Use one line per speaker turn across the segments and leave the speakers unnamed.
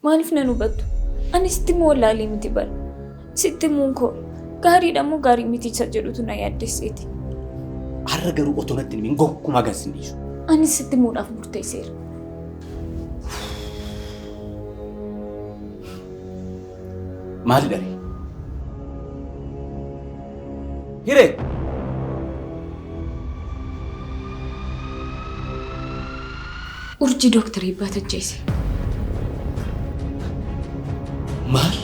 Maaliif nan hubattu? Ani sitti immoo wallaalii miti bara. Sitti immuun koo gaariidha moo gaarii miti isa jedhutu na yaaddesseeti.
Har'a garuu otoo natti hin gokkuma agarsiin dhiisu.
Ani sitti immuudhaaf murteesseera.
Maali daree? Hiree!
Urjii dooktarii Baatajjeese.
Maal?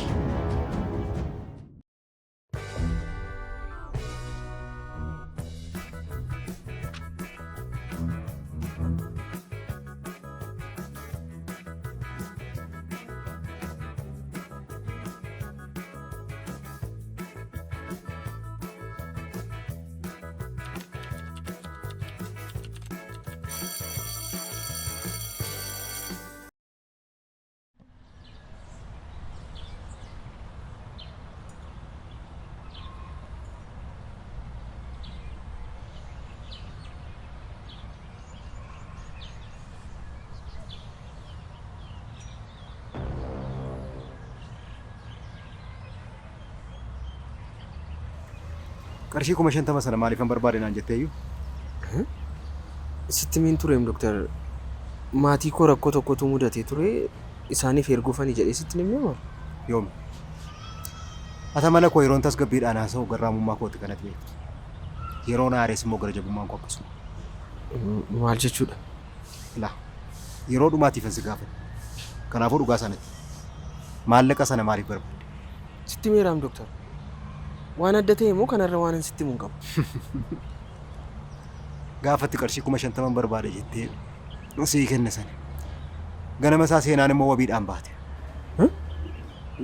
qarshii 50 sana maaliifan barbaade naan jetteeyyu?
Sitti miin tureem doktor maatii koo rakkoo tokkotu mudatee ture isaaniif erguufanii jedhee sitti nimni maal?
Yoomi. Ata mala koo yeroon tasgabbiidhaan haasa'u garraamummaa kooti kanatti beektu. Yeroon aarees immoo gara jabummaan koo akkasuma.
Maal jechuudha?
Laa yeroo dhumaatiifan si gaafadha. Kanaafuu dhugaa sanatti maallaqa sana maaliif barbaadde?
Sitti miiraam doktor. Waan adda ta'e immoo kanarra waan sitti mun qabu.
Gaafatti qarshii 50 barbaade jettee sii kenne sana. Ganama isaa seenaan immoo wabiidhaan baate.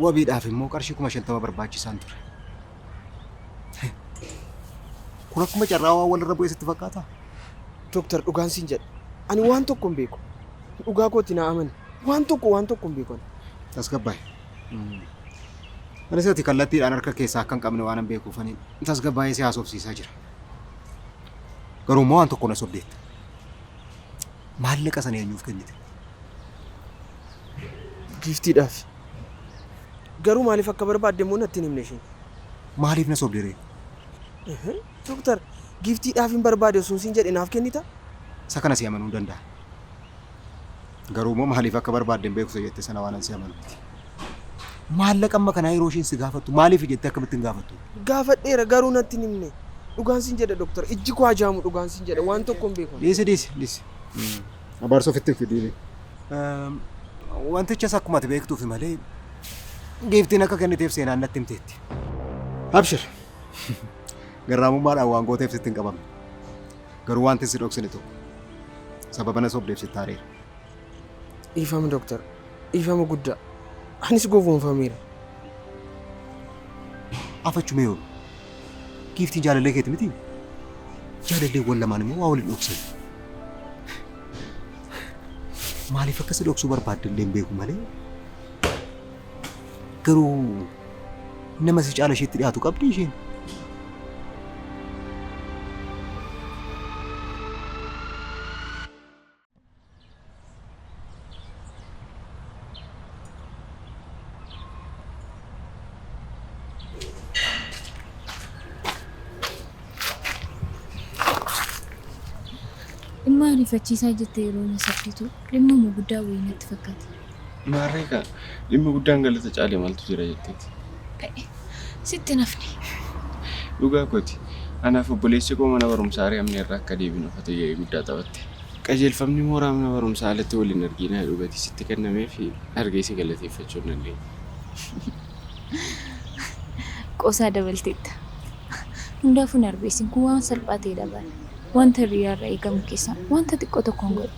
Wabiidhaaf immoo qarshii 50 barbaachisaan ture. Kun akkuma carraa waan walirra bu'ee sitti fakkaata?
Doktor dhugaan siin jedha. Ani waan tokko hin beeku. Dhugaa kootti naa amani. Waan tokko hin beeku.
Tasgabbaa'e. Anis ati kallattiidhaan harka keessaa akka hin qabne waan hin beekuufanii tasgabbaa'ee si haasofsiisaa jira. Garuu immoo waan tokko na sobdeetta. Maallaqa sana eenyuuf kennite?
Giiftiidhaaf. Garuu maaliif akka barbaadde immoo natti hin himne isheen.
Maaliif na sobdeeree?
Doktor giiftiidhaaf hin barbaade osoo siin jedhe naaf kennita?
Isa kana si amanuu danda'a. Garuu immoo maaliif akka barbaadde hin beeku jette sana waan si amanuuti. Maallaqa amma kanaa yeroo isheen si gaafattu maaliif jettee akkamitti hin gaafattu?
Gaafadheera garuu natti hin himne. Dhugaan siin jedha doktor ijji koo ajaamu dhugaan siin jedha waan tokko hin beeku.
Dhiisi. Abaarsa ofitti hin fidiini. Wantichas akkuma ati beektuuf malee giiftiin akka kenniteef seenaan natti himteetti. Abshir. Garraamummaadhaan waan gooteef sitti hin qabamne. Garuu wanti si dhoksine tokko. Sababa na sobdeef sitti haareera.
Dhiifama doktor. Dhiifama guddaa. Anis gowwoomfameera.
Afachumee yoo. Giiftiin jaalallee keeti miti? Jaalalleewwan lamaan immoo waa waliin dhoksan. Maaliif akkasi dhoksuu barbaadde illee hin beeku malee? Garuu nama si caala isheetti dhiyaatu qabdi isheen.
Ariifachiisaa jettee yeroo na sabbitu dhimma guddaa wayii natti fakkaata.
Maarreeqa dhimma guddaan galata caalee maaltu jira jetteeti?
Sitti nafni.
Dhugaa kooti. Anaaf obboleessi koo mana barumsaa ari'amne irraa akka deebinu fatayyaa guddaa taphatte. Qajeelfamni mooraa mana barumsaa alatti waliin arginaa dhugaatii sitti kennamee fi argeessi galateeffachuu hin dandeenye.
Qoosaa dabalteetta. Hundaafuu narbeessin kun waan salphaa ta'e dabala. Wanta riyaarraa eegamu keessa wanta xiqqoo tokkoon godhu.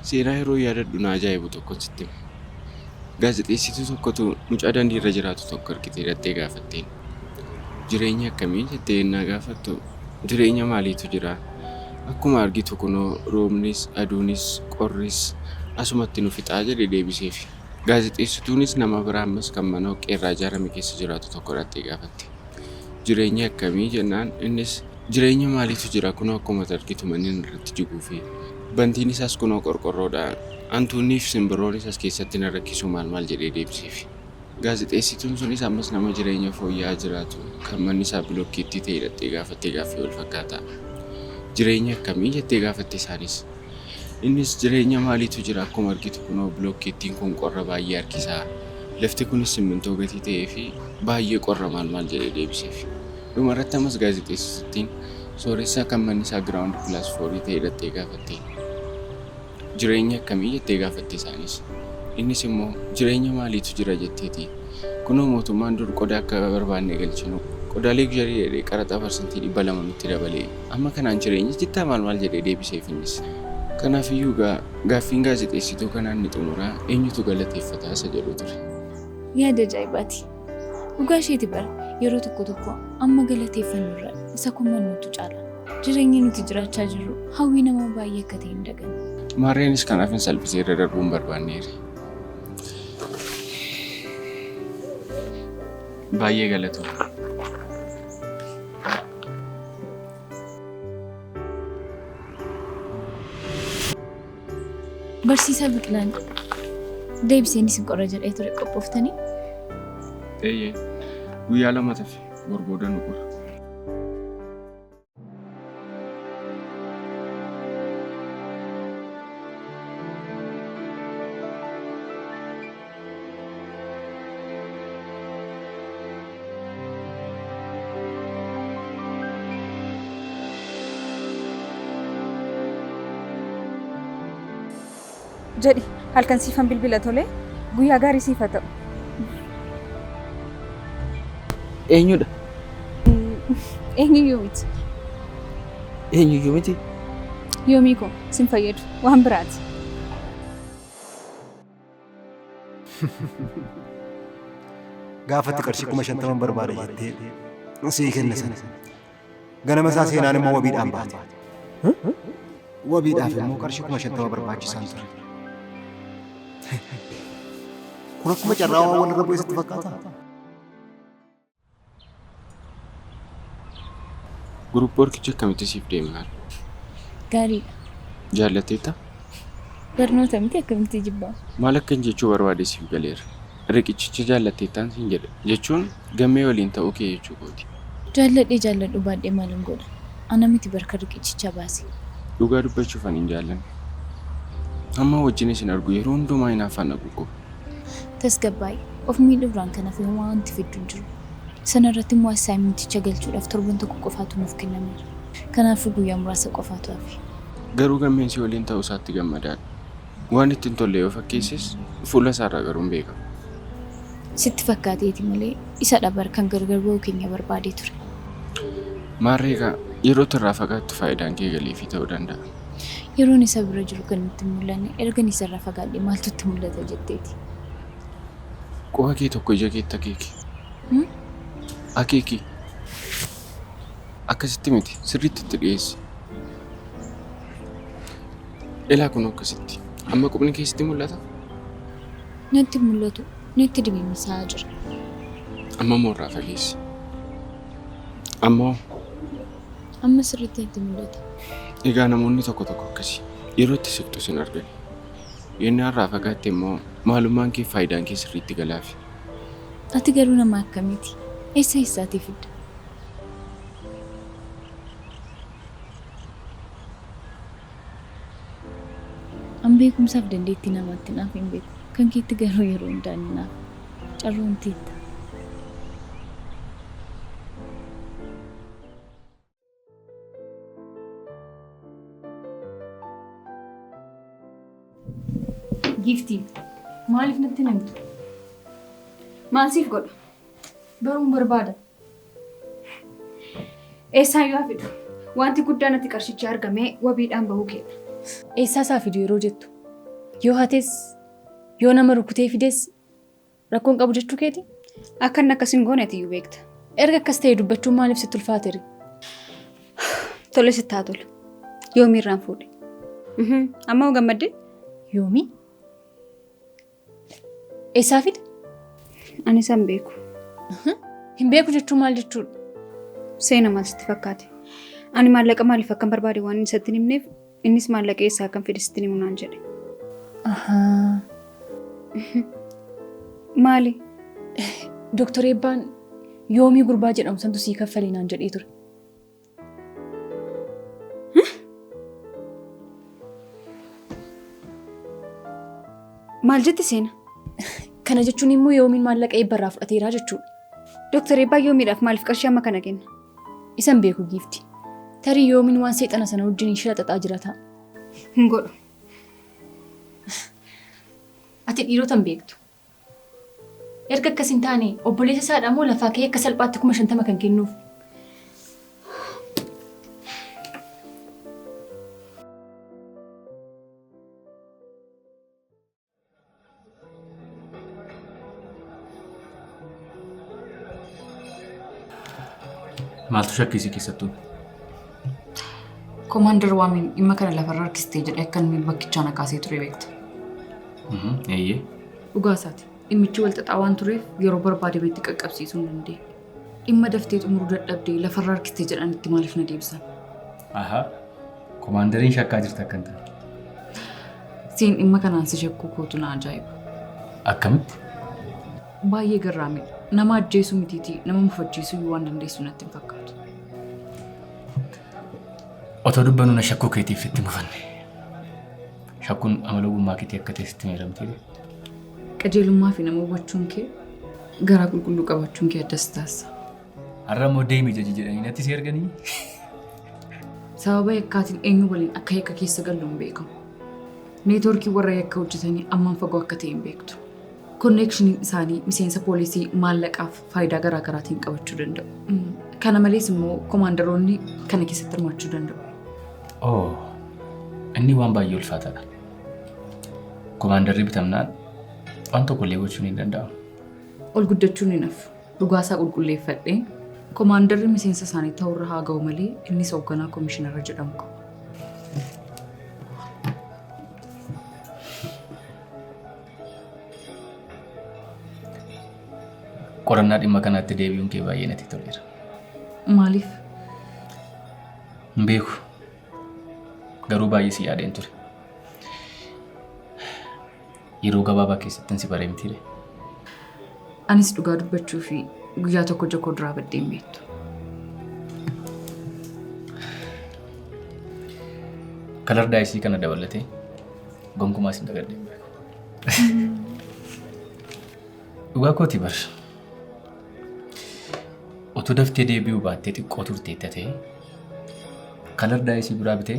Seenaa yeroo yaadadhu na ajaa'ibu tokko sitti hima. Gaazexeessituu tokkotu mucaa daandii irra jiraatu tokko argitee dhattee gaafatteen. Jireenya akkamii jettee ennaa gaafattu jireenya maaliitu jira? Akkuma argitu kunoo roobnis, aduunis, qorris asumatti nu fixaa jedhee deebiseef. Gaazexeessituunis nama biraa ammas kan mana qeerraa ijaarame keessa jiraatu tokko dhattee gaafatte. Jireenya akkamii jennaan innis jireenya maaliitu jira kunoo akkuma argitu manneen irratti jiguu fi bantiin isaas kunoo qorqorroodha Antuunniif simbirroonis as keessatti na rakkisu maal jedhee deebiseef. Gaazexeessituun sunis ammas nama jireenya fooyya'aa jiraatu kan manni isaa bilookeettii ta'e hidhattee gaafattee gaaffii wal fakkaataa. Jireenya akkamii jettee gaafatte isaanis. Innis jireenya maaliitu jira akkuma argitu kunoo bilookeettiin kun qorra baay'ee harkisaa. Lafti kunis simmintoo gatii ta'ee fi baay'ee qorra maal jedhee deebiseef. Dhumarratti ammas gaazexeessittiin sooressaa kan manni isaa giraawundi pilaas 4 ta'e hidhattee gaafatte. Jireenya akkamii jettee gaafatte isaanis. Innis immoo jireenya maaliitu jira jetteeti. Kunoo mootummaan dur qodaa akka barbaanne galchinu. Qodaa leegjarii jedhee qaraxa parsantii 200 nutti dabalee. Amma kanaan jireenya jittaa maal jedhee deebiseef innis. Kanaafiyyuu gaaffiin gaazexeessituu kanaan ni xumuraa eenyutu galateeffataa isa jedhu ture.
Yaada ajaa'ibaati. Dhugaa isheeti bara yeroo tokko amma galateeffannu irra isa kumannuutu caala. Jireenyi nuti jiraachaa jirru hawwii nama baay'ee akka ta'e hin daganne.
Maarreenis kanaaf hin salphisee irra darbuun barbaanneera. Baay'ee galatoomna.
Barsiisaa Biqilaan deebiseen isin qorra jedhee ture qophooftanii?
Eeyyee guyyaa lama tafe borbooda nu qora.
Jadi halkan siifan bilbila tole guyyaa gaarii siif haa ta'u.
Eenyudha?
Eenyuyyuu miti.
Eenyuyyuu miti?
Yoomii koo sin fayyadu waan biraati.
Gaafatti qarshii 50,000 barbaada jettee sii kenna sana. Ganama isaa seenaan immoo wabiidhaan baate. Wabiidhaaf immoo qarshii 50,000 barbaachisaan ture. Kun akkuma carraa waan walirra bu'ee sitti fakkaata?
Guruppii Orkicha akkamitti siif deemaa?
Gaariidha.
Jaallatteetta?
Barnoota miti akkamitti jibbaa?
Maal akkan jechuu barbaade siif galeera. Riqichicha jaallatteettaan siin jedha. Jechuun gammee waliin ta'uu kee jechuu kooti.
Jaalladhu baadhee maalin godha? Ana miti barka riqichicha baase.
Dhugaa dubbachuuf ani hin jaallanne. Amma wajjin isin argu yeroo hundumaa hin afaan gugguu.
Tasgabbaa'ii of miidhuudhaan kanaaf homaa wanti fidduu jiru. Sana irratti immoo asaayimenticha galchuudhaaf torban tokko qofaatu nuuf kennameera. Kanaafuu guyyaa muraasa qofaatu hafe.
Garuu gammeen si waliin ta'uu isaatti gammadaadha. Waan ittiin tolle yoo fakkeesses fuula isaarraa garuu hin beekamu.
Sitti fakkaateeti malee isa dhabar kan gargar ba'uu keenya barbaadee ture.
Maarreegaa yeroo irraa fagaattu faayidaan kee galiifii ta'uu danda'a.
Yeroon isa bira jiru kan nutti mul'anne erga isa irraa fagaadhee maaltu itti mul'ata jetteeti.
Quba kee tokko ija keetti akeeki. Akeeki. Akkasitti miti sirriitti itti dhiyeessi. Ilaa kun akkasitti. Amma qubni keessatti mul'ata?
Natti mul'atu. Natti dibimisaa jira.
Amma moorraa fageessi. Ammoo?
Amma sirriitti natti mul'ata.
Egaa namoonni tokko akkasii yeroo itti siqtu sin argani. Yennaa irraa fagaatte immoo maalummaan kee faayidaan kee sirriitti galaafi.
Ati garuu nama akkamiiti? Eessaatii fidda? An beekumsaaf dandeettii namaatti naaf hin beeku. Kan keetti garuu yeroo hundaan naaf. Carroon teetta.
Giftii maaliif natti namtu? Maal siif godha? Baruun barbaada. Eessaayyuu haa fidu. Wanti guddaan ati qarshicha argamee wabiidhaan bahuu kenna.
Eessaa isaa fidu yeroo jettu? Yoo hates yoo nama rukutee fides rakkoon qabu jechuu keeti?
Akka inni akkas hin goone ati iyyuu beekta.
Erga akkas ta'e dubbachuun maaliif sitti ulfaateeri?
Tole sitti haa tolu. Yoomii irraan fuudhe. Amma hoo gammaddee?
Yoomii? Eessaa fide?
Ani isa hin beeku.
Hin beeku jechuun maal jechuudha?
Seena maal sitti fakkaate? Ani maallaqa maaliif akkan barbaade waan inni isatti himneef innis maallaqa eessaa akkan fide sitti himu naan jedhe. Maali?
Dooktar Eebbaan yoomii gurbaa jedhamu santu sii kaffalee naan jedhee ture.
Maal jetti seena?
Kana jechuun immoo yoomiin maallaqa eebbarraa fudhateeraa jechuudha.
Dooktar Eebbaa yoomiidhaaf maaliif qarshii amma kana kenna?
Isan beeku giifti. Tarii yoomiin waan seexana sana wajjin ishee xaxaa jiraata.
Hin godhu.
Ati dhiirotan beektu. Erga akkas hin taane obboleessa isaadhaa moo lafaa ka'ee akka salphaatti 50,000 kan kennuuf.
Maaltu shakkisi keessattuu?
Komaander Waamiin dhimma kana lafarra harkistee jedhee akka inni bakkichaa naqaasee ture beekta.
Eeyyee.
Dhugaa isaati. Dhimmichi wal xaxaa waan tureef yeroo barbaade beetti qaqqabsiisuu hin dandeenye. Dhimma daftee xumuruu dadhabdee lafarra harkistee jedhanitti maaliif na deebisan?
Ahaa. Komaandariin shakkaa jirta akkan ta'a.
Siin dhimma kanaan si shakkuu kootu na ajaa'iba.
Akkamitti?
Baay'ee garraamidha. Nama ajjeesuu mitiitii nama mufachiisuu waan dandeessu natti hin fakkaatu.
Otoo dubbanuu na shakkuu keetiif itti mufanne. Shakkuun amala ogummaa keetii akka ta'etti meeramtee?
Qajeelummaa fi nama hubachuun kee garaa qulqulluu qabachuun kee addas taasisa.
Har'a immoo deemii jaji jedhanii natti si erganii?
Sababa yakkaatiin eenyu waliin akka yakka keessa gallu hin beekamu. Neetwoorkii warra yakka hojjetanii ammaan fagoo akka ta'e hin beektu. Konneekshiniin isaanii miseensa poolisii maallaqaaf faayidaa garaa garaatiin qabachuu danda'u. Kana malees immoo komaandaroonni kana keessatti hirmaachuu danda'u.
Inni waan baay'ee ulfaataadha. Komaandarri bitamnaan waan tokkollee gochuun hin danda'amu.
Ol guddachuun hin hafu. Dhugaasaa qulqulleeffadhee komaandarri miseensa isaanii ta'urra haa ga'u malee innis hoogganaa koomishinara jedhamu qaba.
Qorannaa dhimma kanatti deebi'uun kee baay'ee natti toleera.
Maaliif?
Hin beeku. Garuu baay'ee si yaadeen ture. Yeroo gabaabaa keessatti si baree mitiire.
Anis dhugaa dubbachuu fi guyyaa tokko Jakoo duraa baddeen beektu.
Kalar daayisii kana dabalatee gonkumaa sin dagadheen beeku. Dhugaa kooti bar. Otoo daftee deebi'uu baattee xiqqoo turtee ta'ee kalar daayisii biraa bitee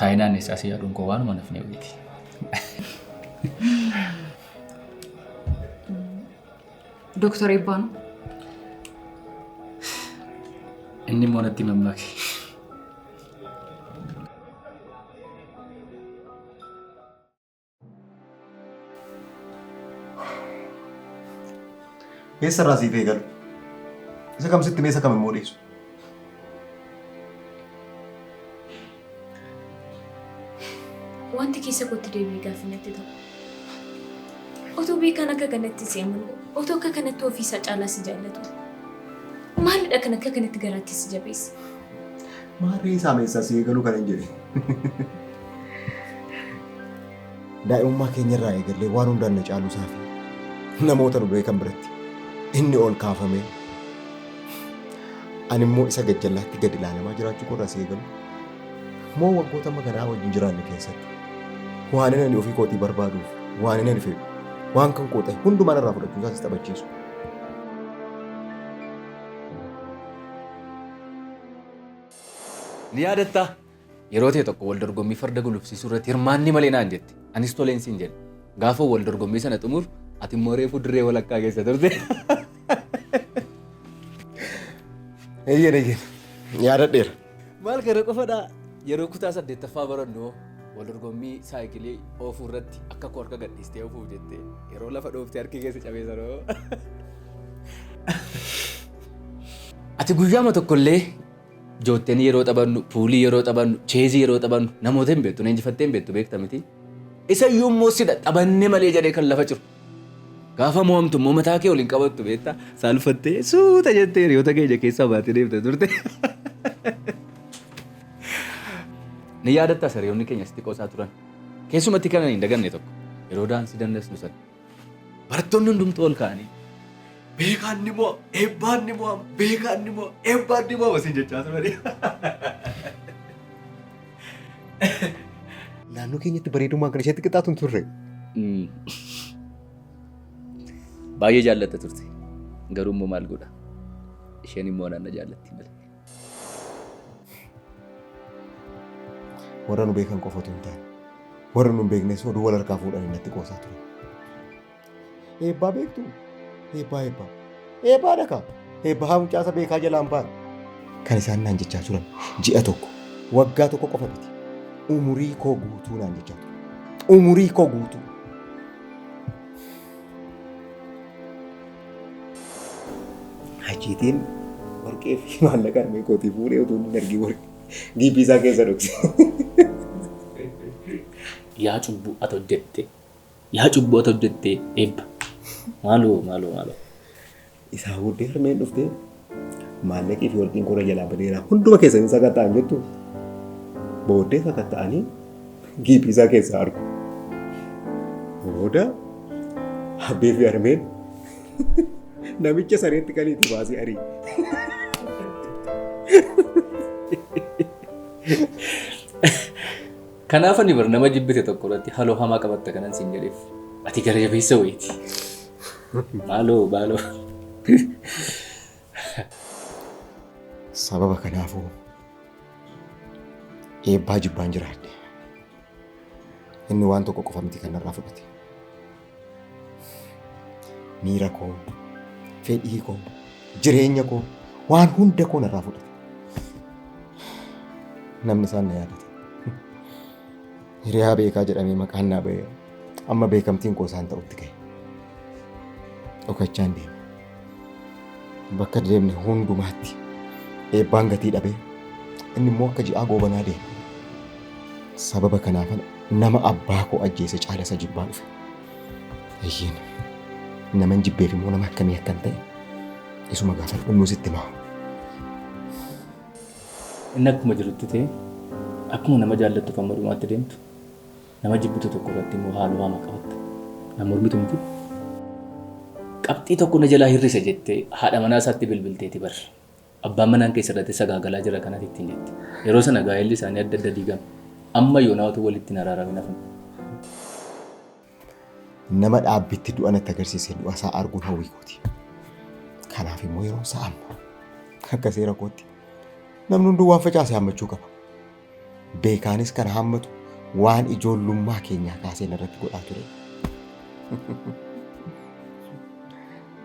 taayinaan isaas yaaduun koo waanuma nafnee waliiti.
Dooktar Eebbaanu?
Inni immoo natti mammaake.
Keessa irraa siif eegalu. Isa kam sitti meessa kam immoo dhiisu.
Wanti keessa kootti deebi'ee gaafa natti ta'u. Otoo beekan akka kanatti si amanu, otoo akka kanatti ofiisaa caalaa si jaallatu. Maalidha kan akka kanatti garaatti si jabeessa?
Maarree isaa meeshaa si eegalu kan hin jedhe. Daa'imummaa keenyarraa eegallee waan hundaan na caalu saafi. Namoota nu beekan biratti inni ol kaafame. Ani immoo isa gajjallaatti gad ilaalamaa jiraachuu qorra si eegalu. Moo waggoota maganaa wajjin jiraanne keessatti waan inni ofii kootii barbaaduuf waan inni fedhu waan kan koo ta'e hundumaa irraa fudhachuun isaas taphachiisu.
Ni yaadatta yeroo ta'e tokko wal dorgommii farda gulufsiisuu irratti hirmaanni malee naan jette. Anis toleen siin jedhe. Gaafa wal dorgommii sana xumuru ati immoo reefu dirree walakkaa keessa turte.
Eeyyeen yaadadheera.
Maal kana qofadhaa yeroo kutaa 8ffaa barannu wal dorgommii saayikilii oofuu irratti akka koo harka gadhiistee oofuuf jettee yeroo lafa dhooftee harki keessa cabee sanoo. Ati guyyaama tokkollee jootteen yeroo taphannu, puulii yeroo taphannu, cheezii yeroo taphannu namoota hin beektu, leenjifattee hin beektu beekta miti. Isa iyyuu immoo sidha taphanne malee jedhee kan lafa jiru. Gaafa mo'amtu immoo mataa kee waliin qabattu beektaa saalfattee suuta jettee hiriyoota keenya keessaa baatee deemte turte. Ni yaadatta hiriyoonni keenya sitti qoosaa turan. Keessumatti kana hin daganne tokko yeroo daansii dandeessu sana barattoonni hundumtuu ol ka'anii beekaan ni moo eebbaan ni moo beekaan ni moo eebbaan ni moo wasiin jechaa turani.
Naannoo keenyatti bareedummaan kan isheetti qixxaatu hin turre.
Baay'ee jaallatta turte. Garuu immoo maal godha? Isheen immoo naanna jaallatti malee.
Warra nu beekan qofatu hin taane. Warra nu hin beeknes oduu wal harkaa fuudhanii natti qoosaa ture. Eebbaa beektu? Eebbaa. Eebbaa dhaqa. Eebbaa mucaasa beekaa jalaan baara. Kan isaan naan jechaa turan ji'a tokko waggaa tokko qofa miti. Umurii koo guutuu naan jechaa ture. Umurii koo guutuu. Hajiitiin warqee fi maallaqa harmee kootii fuudhee utuu hin argin warqee giibii isaa keessa dhokse.
Yaa cubbuu ati hojjette eebba. Maaloo.
Isaa booddee harmeen dhuftee maallaqii fi warqiin koora jalaa badeeraa hunduma keessanii sakatta'an jettu. Booddee sakatta'anii giibii isaa keessaa argu. Booda abbee fi harmeen namicha sareetti kaliitti baasee arii.
Kanaaf ani bar nama jibbite tokko irratti haloo hamaa qabatta kanan siin jedheef ati gara jabeessa wayiiti. Maaloo.
Sababa kanaafuu eebbaa jibbaan jiraadhe. Inni waan tokko qofa miti kan narraa fudhate. Miira koo, fedhii koo, jireenya koo, waan hunda koo narraa fudhate. Namni isaan na yaadate. Hiriyaa beekaa jedhamee maqaan naa ba'e amma beekamtiin koo isaan ta'utti ga'e. Dhokachaan deema. Bakka deemne hundumaatti eebbaan gatii dhabee inni immoo akka ji'aa goobanaa deema. Sababa kanaaf nama abbaa koo ajjeese caala isa jibbaa dhufe. Eeyyin naman jibbeef immoo nama akkamii akkan ta'e isuma gaafa dhumnu sitti himaa.
Inni akkuma jirutti ta'e akkuma nama jaallattu kan marumaatti deemtu nama jibbitu tokko irratti immoo haaloo hamaa qabatta. Nama mormitu miti. Qabxii tokko na jalaa hir'ise jettee haadha manaa isaatti bilbilteeti bar. Abbaan manaan keessa irratti sagaagalaa jira kanatti ittiin jette. Yeroo sana gaa'elli isaanii adda adda diigame. Amma yoonaatu walitti hin araaramin hafan.
Nama dhaabbitti du'a natti agarsiise du'a isaa arguun hawwii kooti. Kanaaf immoo yeroo isaa amma akka seera kootti namni hunduu waan facaase hammachuu qaba. Beekaanis kan hammatu waan ijoollummaa keenyaa kaasee irratti godhaa ture.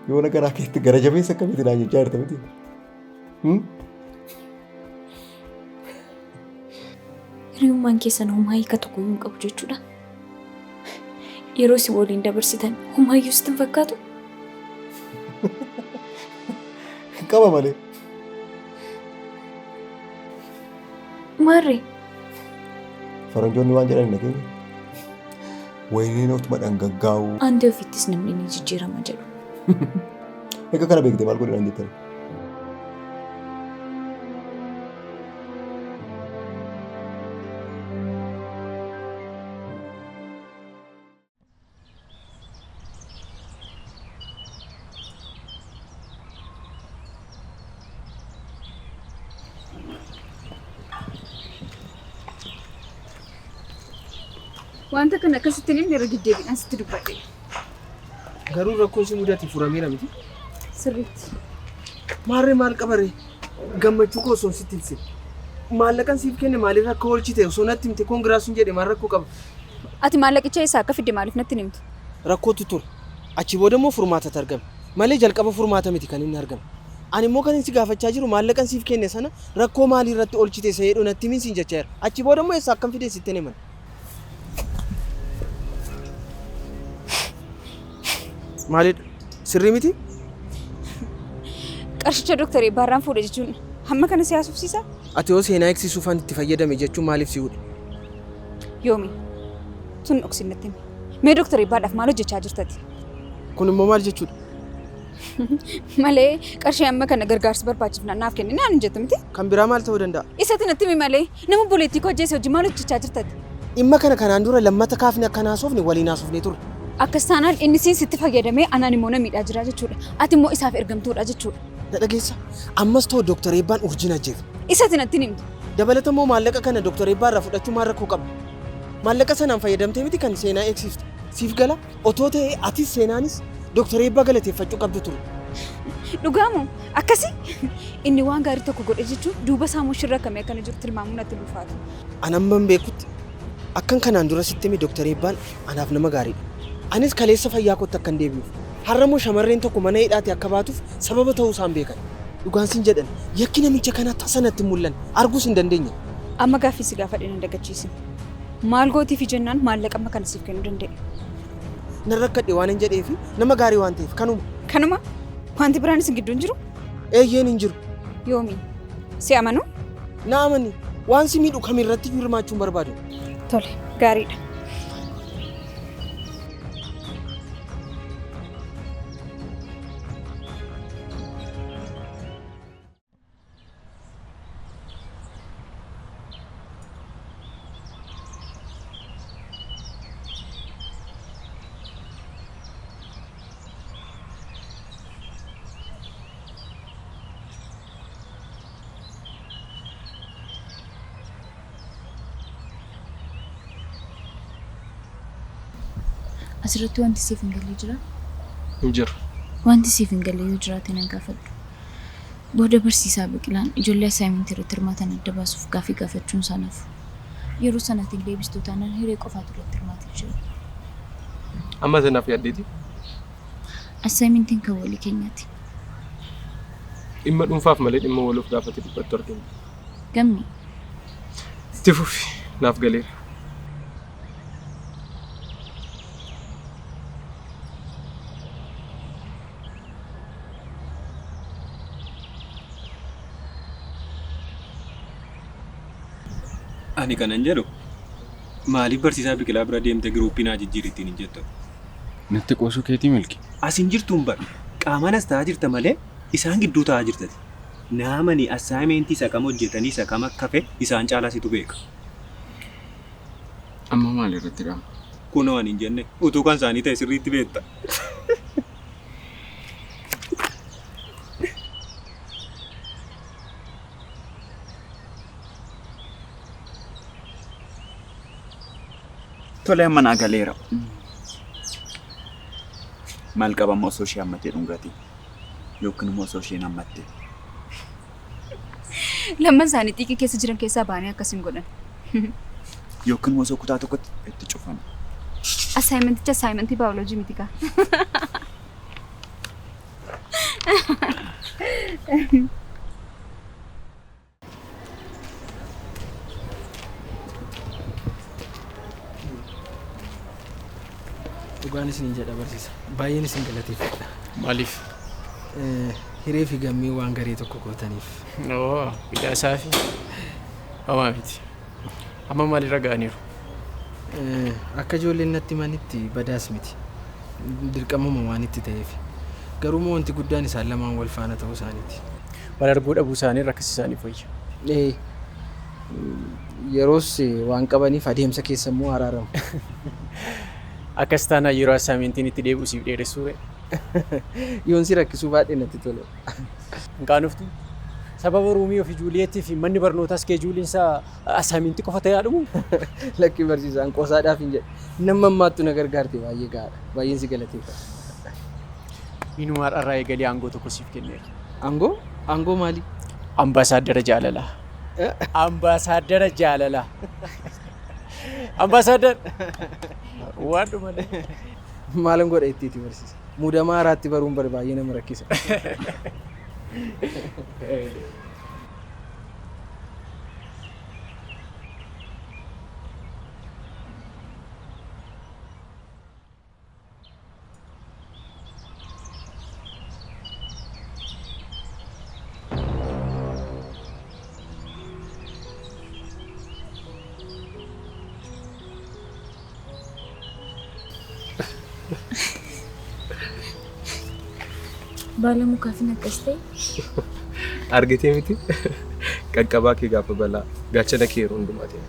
Yoo nagaraa keessatti gara jabeessa akkamitti naan jechaa jirta miti?
Hiriyummaan keessan humaayyii tokko hin qabu jechuudha. Yeroo si waliin dabarsitan humaayyuu sitti hin fakkaatu?
Qaba malee.
Maarree?
Faranjoonni waan jedhan nageenya. Wayiniin otuma dhangaggaa'u.
Andi ofittis namni ni jijjiirama jedhu.
Egaa kana beektee maal godhan jettan?
Wanta kana akkasitti inni irra deddeebiidhaan sitti dubbadhe.
Garuu rakkoon si mudate furameera miti.
Sirriitti.
Maarree maal qabare? Gammachuu koo osoo sitti ibse. Maallaqan siif kenne maaliif akka oolchite osoo natti himte koongiraasuun jedhe maal rakkoo qaba?
Ati maallaqicha isaa akka fidde maaliif natti himtu?
Rakkootu ture. Achi booda immoo furmaatatu argame. Malee jalqaba furmaata miti kan inni argame. Ani immoo kan inni si gaafachaa jiru maallaqan siif kenne sana rakkoo maalii irratti oolchite isa jedhu natti himin siin jechaa jira. Achi booda immoo eessaa akkam fide sitti himan. Maalidha? Sirrii miti?
Qarshicha Dooktar Eebbaarraan fuudhe jechuun hamma kana si haasofsiisa?
Ati yoo seenaa eegsisuufan itti fayyadame jechuun maaliif si hudhe?
Yoomi, tun dhoksinatti himi. Mee Dooktar Eebbaadhaaf maal hojjechaa jirtati?
Kun immoo maal jechuudha?
Malee qarshii amma kana gargaarsa barbaachifnaan naaf kenni naan jettu miti?
Kan biraa maal ta'uu danda'a?
Isatti natti himi malee nama boleettii koo ajjeese hojii maal hojjechaa jirtati?
Dhimma kana kanaan dura lammata kaafne akka naasofne waliin naasofne ture.
Akkas taanaan inni siin sitti fayyadamee anaan immoo na miidhaa jira jechuudha. Ati immoo isaaf ergamtuudha jechuudha.
Na dhageessa. Ammas ta'u Dooktar Eebbaan urjii ajjeefe.
Isatti natti himtu.
Dabalata immoo maallaqa kana Dooktar Eebbaa irraa fudhachuu maal rakkoo qabna? Maallaqa sanaan fayyadamtee miti kan seenaa eegsifte. Siif gala otoo ta'ee atis seenaanis Dooktar Eebbaa galateeffachuu qabdu ture.
Dhugaamoo akkasii inni waan gaarii tokko godhe jechuun duuba saamuu shirra kamee akkana jiru tilmaamuu natti ulfaata.
Anamman beekutti akkan kanaan dura sitti hime Dooktar Eebbaan anaaf nama gaariidha. Anis kaleessa fayyaa kootti akkan deebi'uuf. Har'a immoo shamarreen tokko mana hidhaatti akka baatuuf sababa ta'uu isaan beekan. Dhugaan siin jedhan yakki namicha kana tasanatti mul'an arguus hin dandeenye.
Amma gaaffii si gaafadhe na dagachiisi. Maal gootiif jennaan maallaqa amma kana siif kennuu danda'e.
Nan rakkadhe waan hin jedheefi nama gaarii waan ta'eef kanuma.
Kanuma wanti biraanis hin gidduu hin jiru?
Eeyyeen hin jiru.
Yoomi si amanu?
Na amani waan si miidhu kamirratti hirmaachuun barbaadu.
Tole gaariidha.
Asirratti wanti siif hin galle jira?
Hin jiru.
Wanti siif hin galle yoo jiraate nan gaafadhu. Booda barsiisaa Biqilaan ijoollee assaayimentii irratti hirmaatan adda baasuuf gaaffii gaafachuun sanaaf. Yeroo sanatti deebistootaan hiree qofaatu irratti hirmaatee jira.
Amma sanaaf yaaddeeti?
Assaayimentiin kan walii keenyaati.
Dhimma dhuunfaaf malee dhimma waliif gaafate dubbattu argina.
Gammi.
Itti fufi naaf galeera.
Ani kanan jedhu maaliif barsiisaa Biqilaa bira deemtee giruuppii naa jijjiirrittiin hin jettu?
Natti qoosuu keetii milki.
Asin jirtuun bar qaamaan as ta'aa jirta malee isaan gidduu ta'aa jirtati. Naamani assaayimentii isa kam hojjetanii isa kam akka fe isaan caalaa situ beeka.
Amma maal irratti dhaama?
Kunoo ani hin jenne utuu kan isaanii ta'e sirriitti beekta.
Tole amma naa galeera. Maal qabama osoo ishee hammatee dhungatii yookiin immoo osoo isheen hammattee.
Lamman isaanii xiqqii keessa jiran keessaa baanii akkasiin godhan.
Yookiin immoo osoo kutaa tokkotti itti cufan.
Asaayimenticha asaayimentii baayoloojii miti kaa.
Dhugaan isin jedha barsiisa. Baay'een isin galateeffadha.
Maaliif?
Hiree fi gammii waan garii tokko gootaniif.
Oo, biyyaa fi hamaa miti. Amma maalirra ga'aniiru?
Akka ijoolleen natti himanitti badaas miti. Dirqamuma waan itti ta'eef. Garuu wanti guddaan isaan lamaan wal faana ta'uu isaaniiti.
Wal arguu dhabuu isaanii rakkisa isaaniif wayya.
Yeroos waan qabaniif adeemsa keessa immoo araaramu.
Akkas taanaan yeroo assaayimentiin itti deebi'u siif dheeressuure.
Yoon si rakkisuu baadhee natti tole.
Hin qaanoftu. Sababa Ruumiyoo fi Juuliyeettii fi manni barnootaas kee Juuliinsaa assaayimentii qofa ta'ee haadhumu.
Lakki barsiisaan qoosaadhaaf hin jedhe. Nama ammaattu na gargaarte baay'ee gaara. Baay'een si galateeffadha.
Inumaa irraa eegalee aangoo tokko siif kenneera.
Aangoo? Aangoo maali?
Ambaasaadara jaalalaa. Ambaasaadara jaalalaa. Ambaasaadar. Waan dhumalee.
Maalan godha ittiiti barsiisa. Muudamaa haaraatti baruun baay'ee nama rakkisa.
Baala mukaa fi akkas ta'e.
Argitee miti? Qaqqabaa kee gaafa balaa gaachana kee yeroo hundumaa ta'e.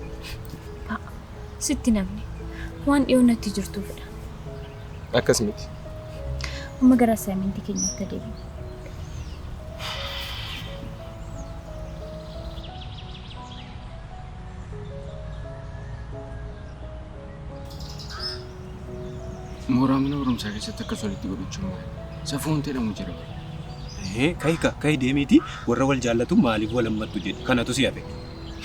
Sitti namni waan dhiyoonatti jirtuufidha.
Akkas miti.
Amma gara assignmentii keenyaatti adeemna.
Mooraa mana barumsaa keessatti akkas walitti godhachuun maali? Safuun jedhamu jira.
Kayi deemiiti warra wal jaallatu maaliif wal hammattu jedhu kanatu si hafe.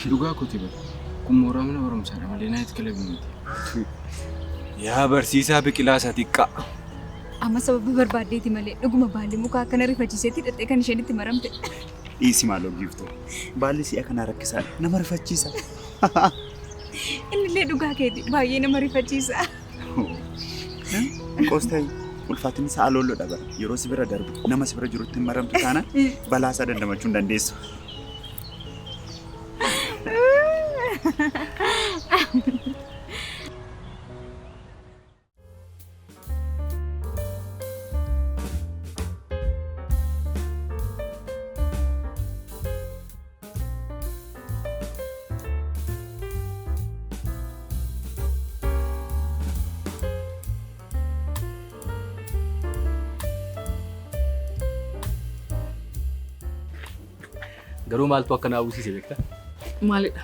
Dhugaa kooti bara. Kun mooraa mana barumsaadha malee naayit kilabii miti.
Yaa barsiisaa biqilaa isa xiqqaa.
Amma sababa barbaaddeeti malee dhuguma baalli mukaa akkana rifachiiseetti hidhattee kan isheen itti maramte.
Dhiisi maaloo giiftu. Baalli si'a kana rakkisaadha. Nama rifachiisa.
Innillee dhugaa keeti baay'ee nama rifachiisa.
Qoostay ulfaatinni isaa aloolloodha bara. Yeroo si bira darbu nama si bira jirutti maramtu taana balaa isaa dandamachuu hin dandeessu.
Garuu maaltu akka naa hawwisiise beektaa?
Maalidha?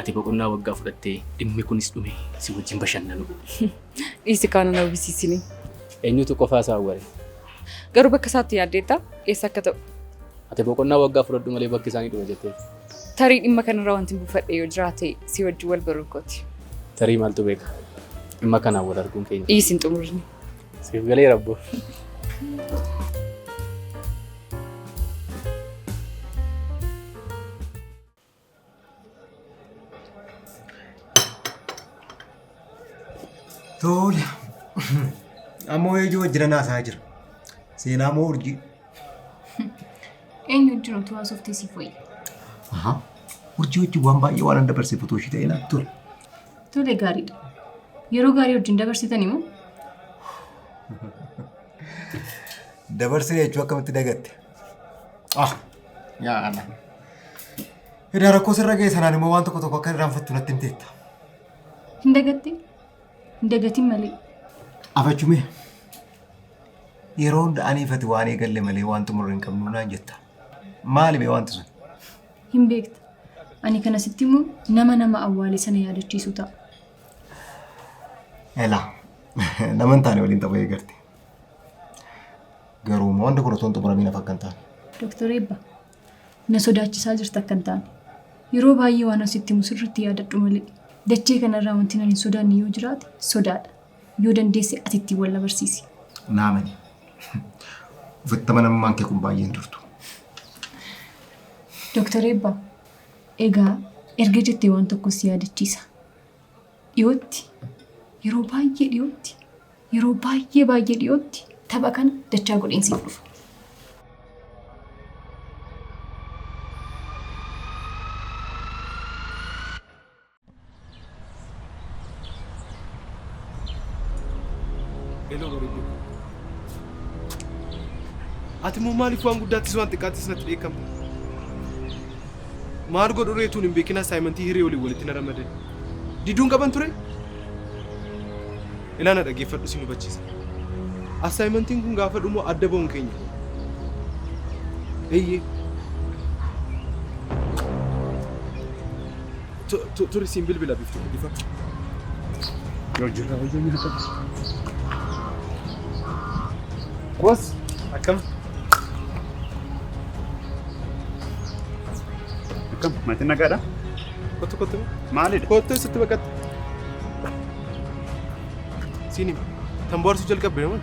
Ati boqonnaa waggaa fudhattee dhimmi kunis dhume si wajjin bashannanu.
Dhiisi kaana na hawwisiisini.
Eenyutu qofaa isaa hawware?
Garuu bakka isaatti yaaddeetta eessa akka ta'u?
Ati boqonnaa waggaa fudhadhu malee bakki isaanii dhume jettee.
Tarii dhimma kanarraa wanti buufadhe yoo jiraate si wajjin wal baruuf kooti.
Tarii maaltu beeka? Dhimma kanaan wal arguun keenya.
Dhiisi hin xumurini.
Siif galee rabboo.
Tole. Ammoo ejoo wajjin naasaa jira. Seenaa moo urjii?
Eenyu wajjin utuu haasoftee siif wayya?
Urjii wajjin waan baay'ee waan dabarsiifatu ishee ta'e naaf ture.
Tole gaariidha. Yeroo gaarii wajjin dabarsitanii moo?
Dabarsine jechuun akkamitti dagatte? Yaa ana. Hidhaa rakkoo sirra ga'e sanaan immoo waan tokko akka irraanfattu natti himteetta.
Hin dagatte? Hin dagatin malee.
Afachume. Yeroo hunda aniifati waan eegalle malee waan xumurre hin qabnu naan jetta. Maali mee wanti sun?
Hin beekta. Ani kanasitti immoo nama awwaalee sana yaadachiisu ta'a.
Elaa. Nama hin taane waliin tapha eegarte. Garuu wanta kun otoo hin xumuramiin akka hin taane.
Dooktar Eebba, na sodaachisaa jirta akka hin taane. Yeroo baay'ee waan asitti himu sirriitti yaadadhu malee. Dachee kanarraa wanti nan hin sodaanne yoo jiraate sodaadha. Yoo dandeesse ati ittiin wal barsiisi.
Naamani. Uffata manammaan kee kun baay'een turtu.
Dooktar Eebba, egaa erga jettee waan tokko si yaadachiisa. Dhiyootti, yeroo baay'ee dhiyootti, yeroo baay'ee dhiyootti tapha kana dachaa godheensiif dhufa.
Ati immoo maaliif waan guddaattis waan xiqqaattis natti dheekkamta? Maal godhu reetuun hin beekin assaayimentii hiree walitti na ramadan. Diduun qaban ture? Ilaana dhaggeeffadhu si hubachiisa. Assaayimentiin kun gaafa dhumoo adda ba'uun keenya. Eeyyee. Turi siin bilbila biftu ifa. Yoo jirra wayyaa ni qabdu. Kwas akkam?
Akkam maatiin nagaadha?
Kottu.
Maalidha?
Kottu isitti baqatte. Siini tan boorsuu jalqabbe naman.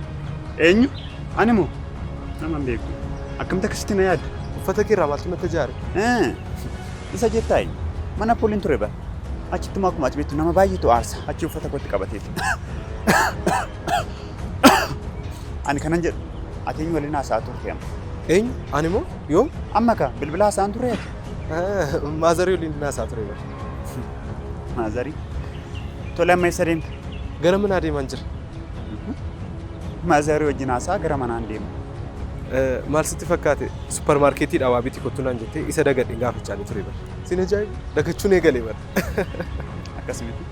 Eenyu? Ani moo? Nama hin beeku. Akkamitti akkasitti na yaadda?
Uffata kee irraa maaltu natti jaare?
Isa jettaayi. Mana pooliin ture bara. Achitti maa akkuma ati beektu nama baay'eetu aarsa. Achi uffata kootti qabateeti. Ani kanan jedhu ati eenyu waliin haasa'aa turte amma?
Eenyu? Ani moo? Yoom?
Amma ka bilbila haasa'aan ture ati?
Maazarii waliin haasa'aa ture bara.
Maazarii? Tole amma eessa deemta?
Gara manaa deemaan jira.
Maazarii wajjin haasa'aa gara manaan deema.
Maal sitti fakkaate suppermaarkeetiidhaa waa biti kottu naan jettee isa dagadhe gaafachaa ture bara. Sin ajaa'iba dagachuun eegalee bara.
Akkasumatti.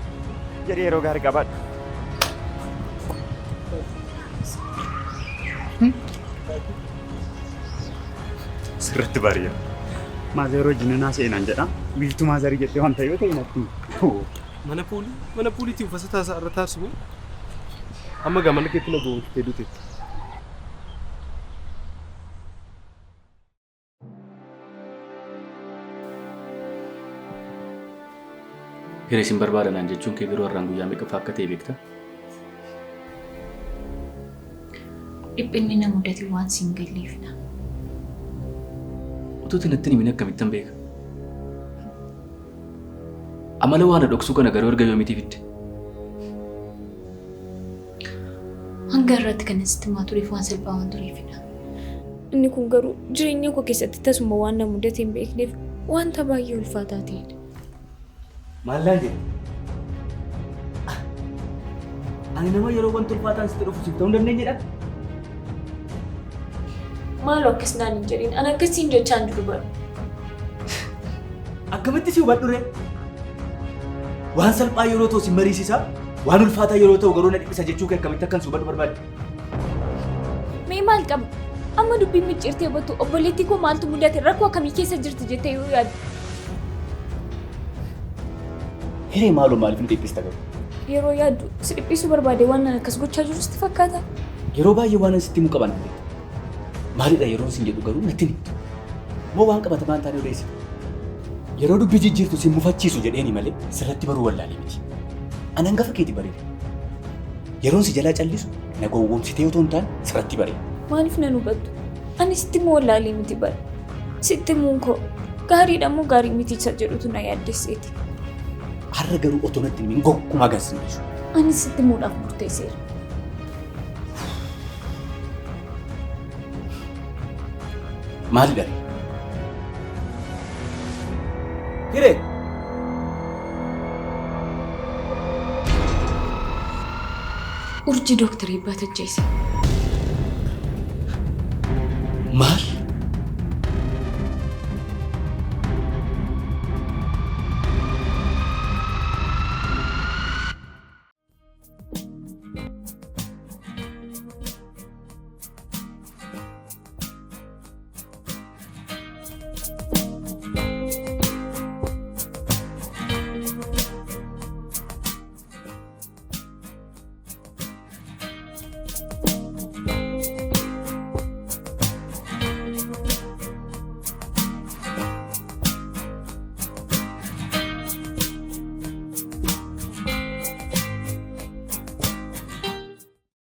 jedhee yeroo gaarii qabaadhu. Sirriitti bareeda. Maazeeroo wajjin naa seenaan jedha. Biiftuu maazarii jettee waan ta'e yoo ta'e natti.
Mana puuliitii uffata taasaa irra taasisu. Amma gamana keetti na gootee duute.
Hiree sin barbaadanaan jechuun kee garuu har'aan guyyaa meeqa akka ta'e beektaa?
Dhiphinni na mudate waan siin galleefidha.
Utuuti natti himin akkamittan beeka? Amala waan dhoksuu kana garuu erga yoomiitii fidde?
Hanga irratti kan asitti himaa tureef waan salphaa waan tureefidha.
Inni kun garuu jireenya koo keessatti tasuma waan na mudate hin beekneef wanta baay'ee ulfaataa ta'edha.
Maallaan jedhe? Ani nama yeroo wanti ulfaataan sitti dhufu sitti ta'uu hin dandeenyedha?
Maaloo akkas naan hin jedhin an akkasiin jechaan jiru bara.
Akkamitti si hubadhu ree? Waan salphaa yeroo ta'u si mariisisaa? Waan ulfaataa yeroo ta'u garuu na dhiphisa jechuu kee akkamitti akkan si hubadhu barbaadde?
Mee maal qaba? Amma dubbiin micciirtee battu obboleettii koo maaltu mudate rakkoo akkamii keessa jirti jettee yoo yaaddu?
Hiree maaloo maaliif nu dhiphista garuu?
Yeroo yaaddu si dhiphisuu barbaade waan akkas gochaa jiru sitti fakkaata?
Yeroo baay'ee waan sitti himuu qaban beektu. Maalidha yeroo sin jedhu garuu natti himi. Moo waan qabatamaan taanee odeessa. Yeroo dubbii jijjiirtu sin mufachiisu jedheeni malee sirratti baruu wallaalee miti. Ani hangafa keeti bareeda. Yeroon si jalaa callisu na gowwoomsitee otoo hin taane sirratti bareeda.
Maaliif nan hubattu? Ani sitti immoo wallaalee miti bara. Sitti himuun koo gaariidha moo gaarii miti isa jedhutu na yaaddesseeti.
Har'a garuu otoo natti himin gonkumaa agarsiisu.
Ani sitti himuudhaaf murteesseera.
Maalidha? Hiree!
Urjii dooktarii Eebbaa Tajjeessaa.
Maal?